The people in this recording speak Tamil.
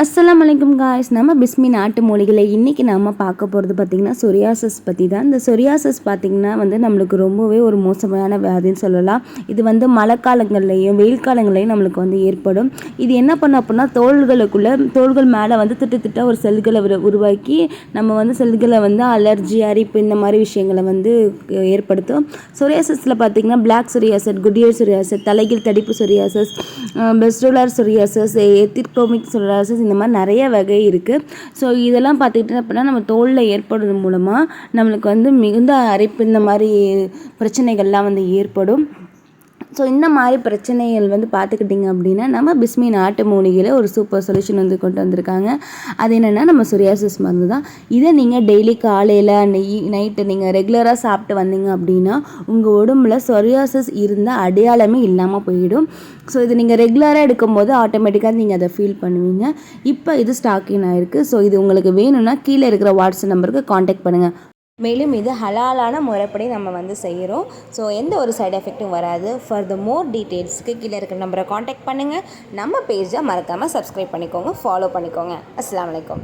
அஸ்ஸலாமு அலைக்கும் காய்ஸ். நம்ம பிஸ்மி நாட்டு மூலிகளை இன்றைக்கி நம்ம பார்க்க போகிறது பார்த்திங்கன்னா சொரியாசிஸ் பற்றி தான். இந்த சொரியாசிஸ் பார்த்திங்கன்னா நம்மளுக்கு ரொம்பவே ஒரு மோசமான வியாதின்னு சொல்லலாம். இது மழை காலங்கள்லேயும் வெயில் காலங்கள்லேயும் நம்மளுக்கு ஏற்படும். இது என்ன பண்ணும் அப்படின்னா தோள்கள் மேலே திட்ட ஒரு செல்களை உருவாக்கி நம்ம செல்களை அலர்ஜி அரிப்பு இந்த மாதிரி விஷயங்களை ஏற்படுத்தும். சொரியாசிஸில் பார்த்திங்கன்னா பிளாக் சொரியாசிஸ், குடியர் சொரியாசிஸ், தலைகீழ் தடிப்பு சொரியாசிஸ், பெஸ்டுலர் சொரியாசிஸ், எத்திரோமிக் சொரியாசிஸ் இந்த மாதிரி நிறைய வகை இருக்குது. ஸோ இதெல்லாம் பார்த்துக்கிட்டோம் அப்படின்னா நம்ம தோலில் ஏற்படுறது மூலமாக நம்மளுக்கு மிகுந்த அரிப்பு இந்த மாதிரி பிரச்சனைகள்லாம் ஏற்படும். ஸோ இந்த மாதிரி பிரச்சனைகள் பார்த்துக்கிட்டிங்க அப்படின்னா நம்ம பிஸ்மி நாட்டு மூலிகையில் ஒரு சூப்பர் சொல்யூஷன் கொண்டு வந்திருக்காங்க. அது என்னென்னா நம்ம சொரியாசிஸ் மருந்து தான். இதை நீங்கள் டெய்லி காலையில் நைட்டு நீங்கள் ரெகுலராக சாப்பிட்டு வந்தீங்க அப்படின்னா உங்கள் உடம்புல சொரியாசிஸ் இருந்த அடையாளமே இல்லாமல் போயிடும். ஸோ இது நீங்கள் ரெகுலராக எடுக்கும்போது ஆட்டோமேட்டிக்காக நீங்கள் அதை ஃபீல் பண்ணுவீங்க. இப்போ இது ஸ்டாக்கிங் ஆகிருக்கு. ஸோ இது உங்களுக்கு வேணும்னா கீழே இருக்கிற வாட்ஸ்அப் நம்பருக்கு காண்டாக்ட் பண்ணுங்கள். மேலும் இது ஹலாலான முறைப்படி நம்ம செய்கிறோம். ஸோ எந்த ஒரு சைடு எஃபெக்ட்டும் வராது. ஃபார் த மோர் டீட்டெயில்ஸ்க்கு கீழே இருக்கிற நம்பரை காண்டாக்ட் பண்ணுங்கள். நம்ம பேஜை மறக்காமல் சப்ஸ்கிரைப் பண்ணிக்கோங்க, ஃபாலோ பண்ணிக்கோங்க. அஸ்ஸலாமு அலைக்கும்.